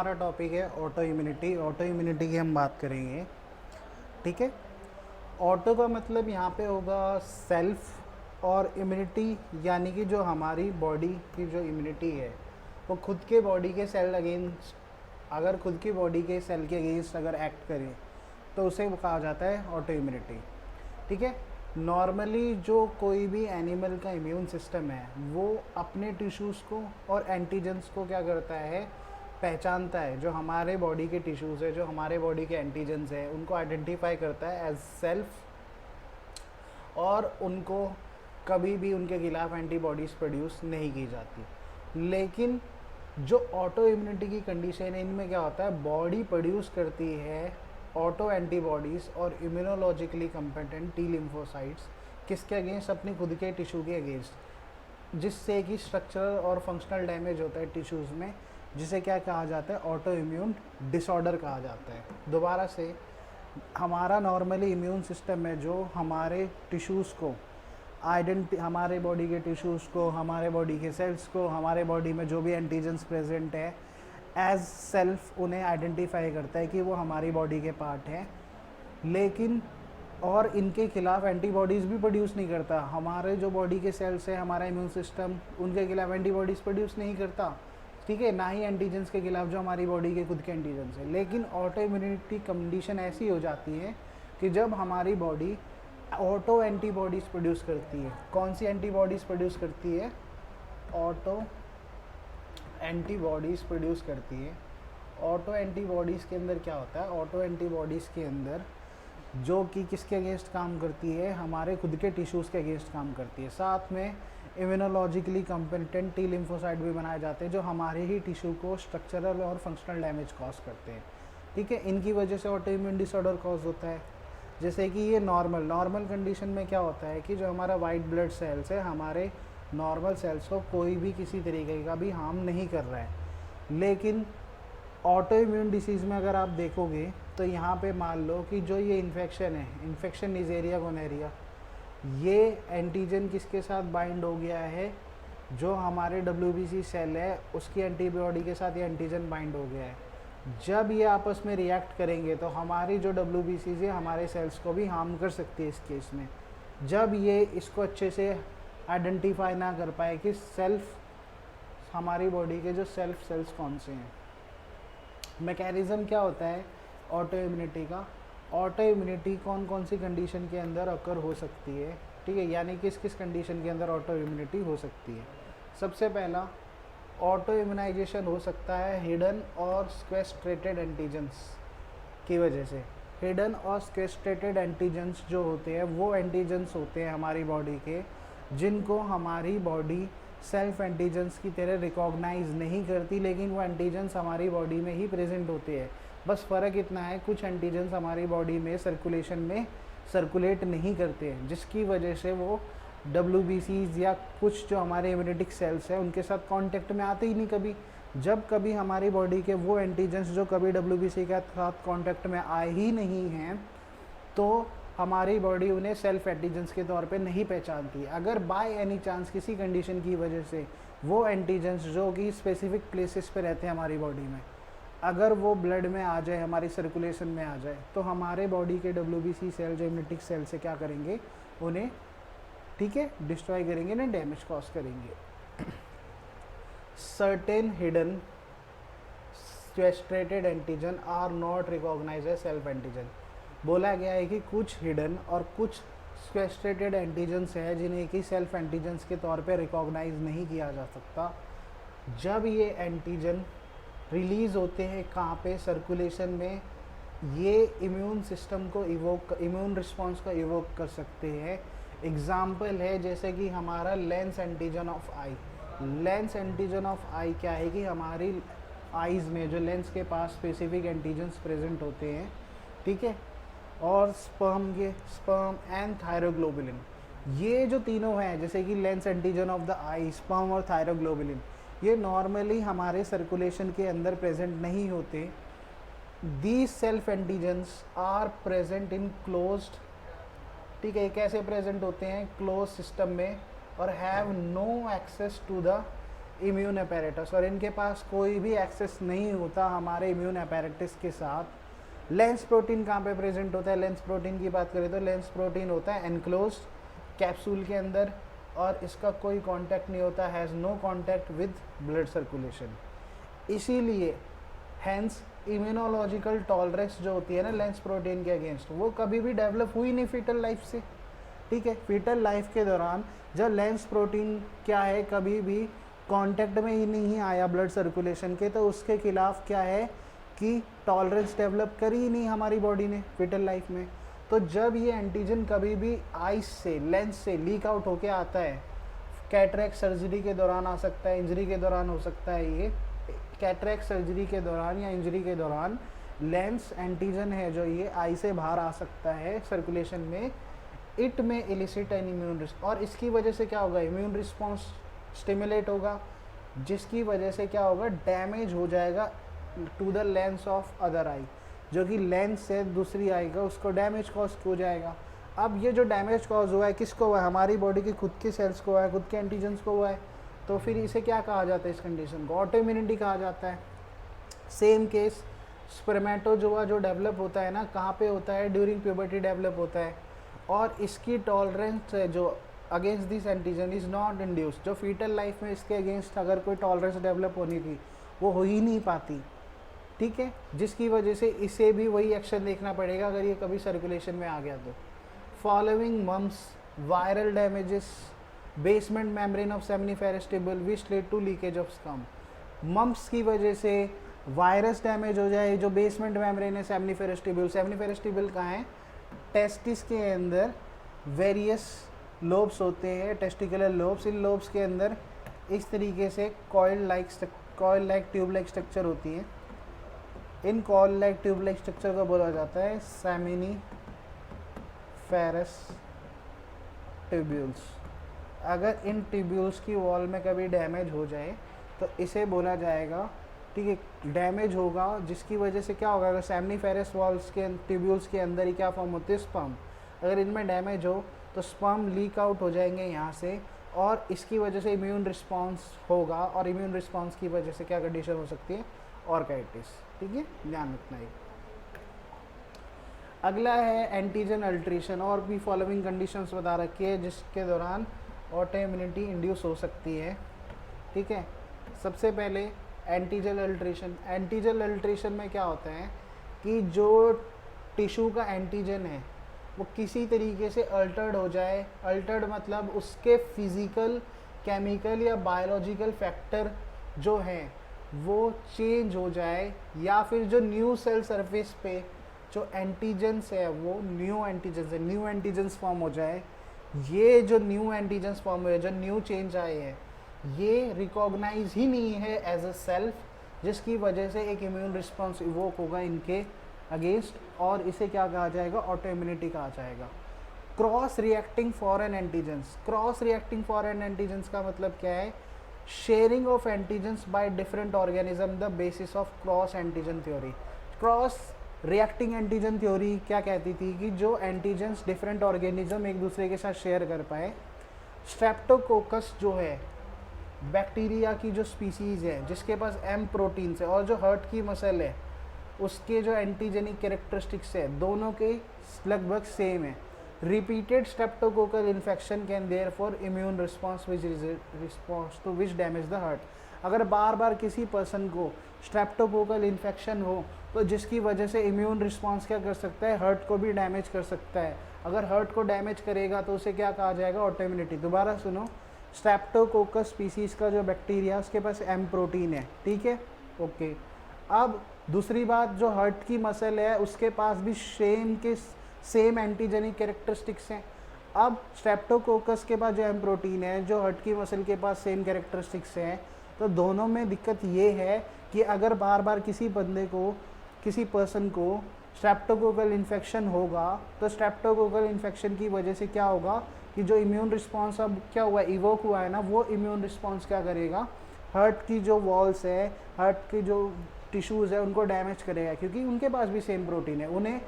हमारा टॉपिक है auto immunity. Auto immunity की हम बात करेंगे। ठीक है। ऑटो का मतलब यहाँ पे होगा सेल्फ, और इम्यूनिटी यानी कि जो हमारी बॉडी की जो इम्यूनिटी है वो खुद के बॉडी के सेल अगेंस्ट, अगर खुद की बॉडी के सेल के अगेंस्ट अगर एक्ट करे तो उसे कहा जाता है ऑटो इम्यूनिटी। ठीक है। नॉर्मली जो कोई भी एनिमल का इम्यून सिस्टम है वो अपने टिश्यूज़ को और एंटीजेंस को क्या करता है, पहचानता है। जो हमारे बॉडी के टिश्यूज़ है, जो हमारे बॉडी के एंटीजेंस है, उनको आइडेंटिफाई करता है एज सेल्फ, और उनको कभी भी उनके खिलाफ एंटीबॉडीज़ प्रोड्यूस नहीं की जाती। लेकिन जो ऑटो इम्यूनिटी की कंडीशन है, इनमें क्या होता है, बॉडी प्रोड्यूस करती है ऑटो एंटीबॉडीज़ और इम्यूनोलॉजिकली कंपेटेंट टी लिम्फोसाइट्स, किसके अगेंस्ट, अपनी खुद के टिश्यू के अगेंस्ट, जिससे कि स्ट्रक्चरल और फंक्शनल डैमेज होता है टिश्यूज़ में, जिसे क्या कहा जाता है, ऑटो इम्यून डिसऑर्डर कहा जाता है। दोबारा से, हमारा नॉर्मली इम्यून सिस्टम है जो हमारे टिश्यूज़ को हमारे बॉडी के टिश्यूज़ को, हमारे बॉडी के सेल्स को, हमारे बॉडी में जो भी एंटीजेंस प्रेजेंट है एज सेल्फ उन्हें आइडेंटिफाई करता है कि वो हमारी बॉडी के पार्ट हैं। लेकिन और इनके खिलाफ एंटीबॉडीज़ भी प्रोड्यूस नहीं करता। हमारे जो बॉडी के सेल्स है, हमारा इम्यून सिस्टम उनके खिलाफ एंटीबॉडीज़ प्रोड्यूस नहीं करता। ठीक है। ना ही एंटीजेंस के खिलाफ जो हमारी बॉडी के खुद के एंटीजेंस है। लेकिन ऑटो इम्यूनिटी कंडीशन ऐसी हो जाती है कि जब हमारी बॉडी ऑटो एंटीबॉडीज़ प्रोड्यूस करती है। कौन सी एंटीबॉडीज़ प्रोड्यूस करती है? ऑटो एंटीबॉडीज़ प्रोड्यूस करती है। ऑटो एंटीबॉडीज़ के अंदर क्या होता है, ऑटो एंटीबॉडीज़ के अंदर जो कि किसके अगेंस्ट काम करती है, हमारे खुद के टिश्यूज़ के अगेंस्ट काम करती है। साथ में इम्यूनोलॉजिकली कंपेटेंट टी लिम्फोसाइट भी बनाए जाते हैं जो हमारे ही टिश्यू को स्ट्रक्चरल और फंक्शनल डैमेज कॉज करते हैं। ठीक है। इनकी वजह से ऑटो इम्यून डिसऑर्डर कॉज होता है। जैसे कि ये नॉर्मल कंडीशन में क्या होता है कि जो हमारा वाइट ब्लड सेल्स है, हमारे नॉर्मल सेल्स को कोई भी किसी तरीके का भी हार्म नहीं कर रहा है। लेकिन ऑटो इम्यून डिसीज़ में अगर आप देखोगे तो यहाँ पे मान लो कि जो ये इन्फेक्शन है, इन्फेक्शन निजेरिया गोनेरिया, ये एंटीजन किसके साथ बाइंड हो गया है, जो हमारे WBC सेल है उसकी एंटीबॉडी के साथ ये एंटीजन बाइंड हो गया है। जब ये आपस में रिएक्ट करेंगे तो हमारी जो WBC है हमारे सेल्स को भी हार्म कर सकती है इस केस में, जब ये इसको अच्छे से आइडेंटिफाई ना कर पाए कि सेल्फ, हमारी बॉडी के जो सेल्फ सेल्स कौन से हैं। मैकेनिज़्म क्या होता है ऑटो इम्यूनिटी का? ऑटो इम्यूनिटी कौन कौन सी कंडीशन के अंदर अकर हो सकती है, ठीक है, यानी किस किस कंडीशन के अंदर ऑटो इम्यूनिटी हो सकती है। सबसे पहला, ऑटो इम्यूनाइजेशन हो सकता है हिडन और स्क्वेस्ट्रेटेड एंटीजेंस की वजह से। हिडन और स्क्वेस्ट्रेटेड एंटीजेंस जो होते हैं वो एंटीजेंस होते हैं हमारी बॉडी के, जिनको हमारी बॉडी सेल्फ एंटीजेंस की तरह रिकॉग्नाइज नहीं करती, लेकिन वो एंटीजेंस हमारी बॉडी में ही प्रेजेंट होते हैं। बस फ़र्क इतना है, कुछ एंटीजेंस हमारी बॉडी में सर्कुलेशन में सर्कुलेट नहीं करते हैं, जिसकी वजह से वो WBCs या कुछ जो हमारे इम्यूनिटिक सेल्स हैं उनके साथ कांटेक्ट में आते ही नहीं कभी। जब कभी हमारी बॉडी के वो एंटीजेंस जो कभी WBC के साथ कांटेक्ट में आए ही नहीं हैं, तो हमारी बॉडी उन्हें सेल्फ एंटीजेंस के तौर पे नहीं पहचानती। अगर बाय एनी चांस किसी कंडीशन की वजह से वो एंटीजेंस जो कि स्पेसिफिक प्लेसेस पे रहते हैं हमारी बॉडी में, अगर वो ब्लड में आ जाए, हमारी सर्कुलेशन में आ जाए, तो हमारे बॉडी के WBC सेल जो इम्यूनिटिक सेल से क्या करेंगे, उन्हें, ठीक है, डिस्ट्रॉय करेंगे, ना डैमेज कॉज करेंगे। Certain hidden sequestrated antigen are not recognize as self antigen. बोला गया है कि कुछ हिडन और कुछ स्क्वेस्ट्रेटेड एंटीजेंस है जिन्हें कि सेल्फ एंटीजेंस के तौर पे रिकॉग्नाइज नहीं किया जा सकता। जब ये एंटीजन रिलीज़ होते हैं कहाँ पे, सर्कुलेशन में, ये इम्यून सिस्टम को इम्यून रिस्पॉन्स को इवोक कर सकते हैं। एग्जाम्पल है जैसे कि हमारा lens antigen of eye. Lens antigen of eye क्या है कि हमारी आइज़ में जो लेंस के पास स्पेसिफिक एंटीजन्स प्रेजेंट होते हैं, ठीक है, और स्पर्म एंड थायरोग्लोबुलिन, ये जो तीनों हैं, जैसे कि lens antigen of the eye, sperm और थायरोग्लोबुलिन, ये नॉर्मली हमारे सर्कुलेशन के अंदर प्रेजेंट नहीं होते। These self antigens are present in closed, ठीक है, कैसे प्रेजेंट होते हैं, क्लोज सिस्टम में, और have no access to the immune apparatus, और इनके पास कोई भी एक्सेस नहीं होता हमारे इम्यून अपैरेटस के साथ। लेंस प्रोटीन कहाँ पे प्रेजेंट होता है? लेंस प्रोटीन की बात करें तो लेंस प्रोटीन होता है एनक्लोज्ड कैप्सूल के अंदर, और इसका कोई कांटेक्ट नहीं होता, has no contact with blood circulation. इसीलिए हैंस इम्यूनोलॉजिकल टॉलरेंस जो होती है ना लेंस प्रोटीन के अगेंस्ट, वो कभी भी डेवलप हुई नहीं फीटल लाइफ से। ठीक है, फीटल लाइफ के दौरान जब लेंस प्रोटीन क्या है कभी भी कांटेक्ट में ही नहीं आया ब्लड सर्कुलेशन के, तो उसके खिलाफ क्या है कि टॉलरेंस डेवलप करी ही नहीं हमारी बॉडी ने फीटल लाइफ में। तो जब ये एंटीजन कभी भी आइस से लेंस से लीक आउट होके आता है, कैटरेक्ट सर्जरी के दौरान आ सकता है, इंजरी के दौरान हो सकता है, ये कैटरेक्ट सर्जरी के दौरान या इंजरी के दौरान लेंस एंटीजन है जो ये आई से बाहर आ सकता है सर्कुलेशन में, इट में इलिसिट एन इम्यून रिस्पॉन्स, और इसकी वजह से क्या होगा, इम्यून रिस्पॉन्स स्टिमुलेट होगा, जिसकी वजह से क्या होगा, डैमेज हो जाएगा to the lens of other eye, जो कि लेंस से दूसरी आई का उसको डैमेज कॉज हो जाएगा। अब ये जो डैमेज कॉज हुआ है किसको हुआ है? हमारी बॉडी की खुद की सेल्स को हुआ है, खुद के एंटीजन्स को हुआ है। तो फिर इसे क्या कहा जाता है? इस कंडीशन को ऑटो इम्यूनिटी कहा जाता है। सेम केस स्पर्मेटोजोआ जो डेवलप होता है ना, कहाँ पे होता है? ड्यूरिंग प्यूबर्टी डेवलप होता है, और इसकी टॉलरेंस जो against this antigen is not induced. जो फीटल लाइफ में इसके अगेंस्ट अगर कोई टॉलरेंस डेवलप होनी थी वो हो ही नहीं पाती। ठीक है, जिसकी वजह से इसे भी वही एक्शन देखना पड़ेगा अगर ये कभी सर्कुलेशन में आ गया तो। Following mumps viral damages basement membrane of seminiferous tubule which led to leakage of scum. Mumps की वजह से वायरस डैमेज हो जाए, जो बेसमेंट मेम्ब्रेन है सेमिनिफेरस ट्यूब्यूल, सेमिनिफेरस ट्यूब्यूल कहाँ है? टेस्टिस के अंदर वेरियस लोब्स होते हैं, टेस्टिकुलर लोब्स। इन लोब्स के अंदर इस तरीके से coil like tube like structure होती है। इन coil like tube like structure को बोला जाता है सेमिनिफेरस ट्यूब्यूल्स। अगर इन ट्यूब्यूल्स की वॉल में कभी डैमेज हो जाए तो इसे बोला जाएगा, ठीक है, डैमेज होगा, जिसकी वजह से क्या होगा, अगर सेमिनिफेरस वॉल्स के ट्यूब्यूल्स के अंदर ही क्या फॉर्म होते हैं? स्पर्म। अगर इनमें डैमेज हो तो स्पर्म लीक आउट हो जाएंगे यहाँ से, और इसकी वजह से इम्यून रिस्पॉन्स होगा, और इम्यून रिस्पॉन्स की वजह से क्या कंडीशन हो सकती है? ऑर्काइटिस। ठीक है, ध्यान रखना है। अगला है एंटीजन अल्ट्रेशन, और भी फॉलोइंग कंडीशंस बता रखी है जिसके दौरान ऑटो इम्यूनिटी इंड्यूस हो सकती है। ठीक है, सबसे पहले एंटीजन अल्ट्रेशन। एंटीजन अल्ट्रेशन में क्या होता है कि जो टिश्यू का एंटीजन है वो किसी तरीके से अल्टर्ड हो जाए। अल्टर्ड मतलब उसके फिजिकल, केमिकल या बायोलॉजिकल फैक्टर जो हैं वो चेंज हो जाए, या फिर जो न्यू सेल सरफेस पे जो एंटीजन्स है वो न्यू एंटीजन्स फॉर्म हो जाए। ये जो न्यू एंटीजन्स फॉर्म हुए, जो न्यू चेंज आए हैं, ये रिकॉग्नाइज ही नहीं है एज अ सेल्फ, जिसकी वजह से एक इम्यून रिस्पॉन्स इवोक होगा इनके अगेंस्ट, और इसे क्या कहा जाएगा? ऑटो इम्यूनिटी कहा जाएगा। Cross reacting foreign antigens. Cross reacting foreign antigens का मतलब क्या है? Sharing of antigens by different organism the basis of cross antigen theory. Cross reacting antigen theory क्या कहती थी कि जो एंटीजन्स डिफरेंट ऑर्गेनिज्म एक दूसरे के साथ शेयर कर पाए। स्ट्रेप्टोकोकस जो है बैक्टीरिया की जो स्पीसीज़ है जिसके पास एम प्रोटीन्स है, और जो हर्ट की मसल है उसके जो एंटीजेनिक कैरेक्टरिस्टिक्स है दोनों के लगभग सेम है। Repeated streptococcal infection can therefore immune response to which damage the heart. अगर बार बार किसी पर्सन को स्ट्रेप्टोकोकल इन्फेक्शन हो तो जिसकी वजह से इम्यून रिस्पॉन्स क्या कर सकता है? हार्ट को भी डैमेज कर सकता है। अगर हार्ट को डैमेज करेगा तो उसे क्या कहा जाएगा? Auto immunity. दोबारा सुनो, स्ट्रेप्टोकोकस स्पीसीज़ का जो बैक्टीरिया उसके पास एम प्रोटीन है। ठीक है, ओके। अब दूसरी बात, जो हार्ट की मसल है उसके पास भी सेम एंटीजेनिक कैरेक्टरिस्टिक्स हैं। अब स्ट्रेप्टोकोकस के पास जो एम प्रोटीन है, जो हार्ट की मसल के पास सेम कैरेक्टरिस्टिक्स हैं, तो दोनों में दिक्कत ये है कि अगर बार बार किसी बंदे को, किसी पर्सन को स्ट्रेप्टोकोकल इन्फेक्शन होगा तो स्ट्रेप्टोकोकल इन्फेक्शन की वजह से क्या होगा कि जो इम्यून रिस्पॉन्स अब क्या हुआ, इवोक हुआ है ना, वो इम्यून रिस्पॉन्स क्या करेगा? हार्ट की जो वॉल्स है, हार्ट की जो टिश्यूज़ है उनको डैमेज करेगा, क्योंकि उनके पास भी सेम प्रोटीन है, उन्हें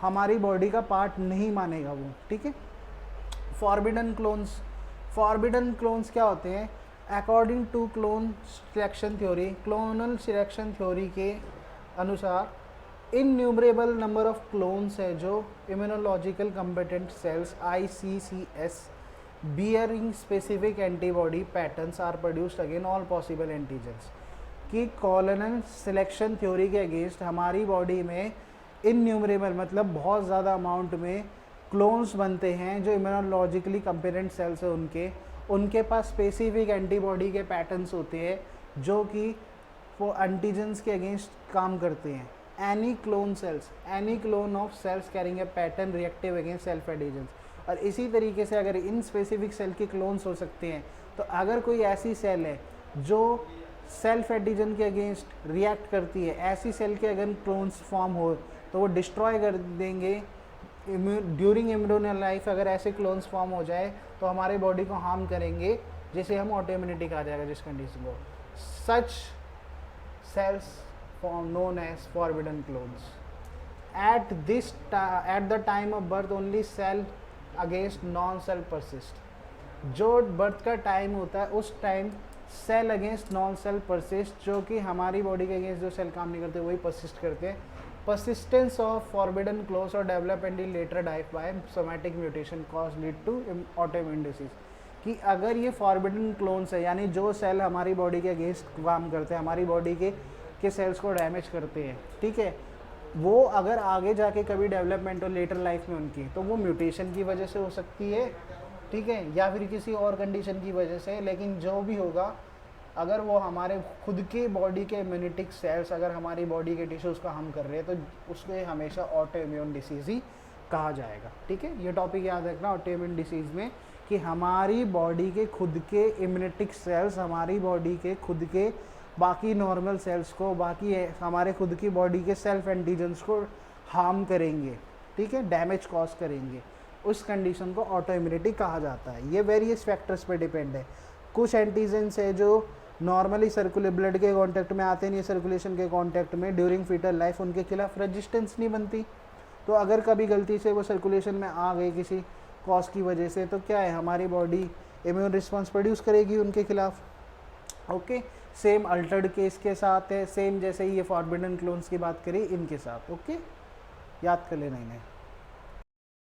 हमारी बॉडी का पार्ट नहीं मानेगा वो। ठीक है। Forbidden clones. फॉरबिडन क्लोन्स क्या होते हैं? According to clone selection theory, clonal selection theory के अनुसार इनन्यूमरेबल नंबर ऑफ क्लोन्स है जो immunological competent cells ICCS bearing specific antibody patterns are produced again all possible antigens. कि कॉलोनल सिलेक्शन थ्योरी के against हमारी बॉडी में innumerable मतलब बहुत ज़्यादा अमाउंट में क्लोन्स बनते हैं जो इम्यूनोलॉजिकली कम्पेरेंट सेल्स है उनके पास स्पेसिफिक एंटीबॉडी के पैटर्न्स होते हैं जो कि वो एंटीजेंस के अगेंस्ट काम करते हैं। Any clone of cells carrying a pattern reactive against self antigens. और इसी तरीके से अगर इन स्पेसिफिक सेल के क्लोन्स हो सकते हैं तो अगर कोई ऐसी सेल है जो सेल्फ एंटीजन के अगेंस्ट रिएक्ट करती है, ऐसी सेल के अगर क्लोन्स फॉर्म हो तो वो डिस्ट्रॉय कर देंगे ड्यूरिंग इम्यूनल लाइफ। अगर ऐसे क्लोन्स फॉर्म हो जाए तो हमारे बॉडी को हार्म करेंगे, जिसे हम ऑटो इम्यूनिटी कहा जाएगा जिस कंडीशन को। Such cells known as forbidden clones. At the time of birth only cell against non cell persist. जो बर्थ का टाइम होता है उस time cell against non cell persist, जो कि हमारी बॉडी के अगेंस्ट जो सेल काम नहीं करते वही परसिस्ट करते हैं। persistence of forbidden clones or development in later life by somatic mutation cause lead to autoimmune disease। कि अगर ये फॉरबिडन क्लोन्स है यानी जो सेल हमारी बॉडी के अगेंस्ट काम करते हैं, हमारी बॉडी के सेल्स को डैमेज करते हैं, ठीक है, वो अगर आगे जाके कभी डेवलपमेंट हो लेटर लाइफ में उनकी, तो वो म्यूटेशन की वजह से हो सकती है, ठीक है, या फिर किसी और कंडीशन की वजह से। लेकिन जो भी होगा, अगर वो हमारे खुद के बॉडी के इम्यूनिटिक सेल्स अगर हमारी बॉडी के टिश्यूज़ का हार्म कर रहे हैं तो उसको हमेशा ऑटो इम्यून डिसीज़ ही कहा जाएगा। ठीक है, ये टॉपिक याद रखना ऑटो इम्यून डिसीज़ में, कि हमारी बॉडी के खुद के इम्यूनिटिक सेल्स हमारी बॉडी के खुद के बाकी नॉर्मल सेल्स को, बाकी हमारे खुद की बॉडी के सेल्फ एंटीजेंस को हार्म करेंगे, ठीक है, डैमेज कॉज करेंगे। उस कंडीशन को ऑटो इम्यूनिटी कहा जाता है। ये वेरियस फैक्टर्स पे डिपेंड है। कुछ एंटीजेंस है जो नॉर्मली सर्कुलर ब्लड के कांटेक्ट में आते नहीं, सर्कुलेशन के कांटेक्ट में ड्यूरिंग फीटल लाइफ उनके खिलाफ रेजिस्टेंस नहीं बनती। तो अगर कभी गलती से वो सर्कुलेशन में आ गई किसी कॉज की वजह से, तो क्या है, हमारी बॉडी इम्यून रिस्पॉन्स प्रोड्यूस करेगी उनके खिलाफ। ओके, सेम अल्टर्ड केस के साथ है, सेम जैसे ये फॉरबिडन क्लोन्स की बात करी इनके साथ। ओके, याद कर लेना इन्हें।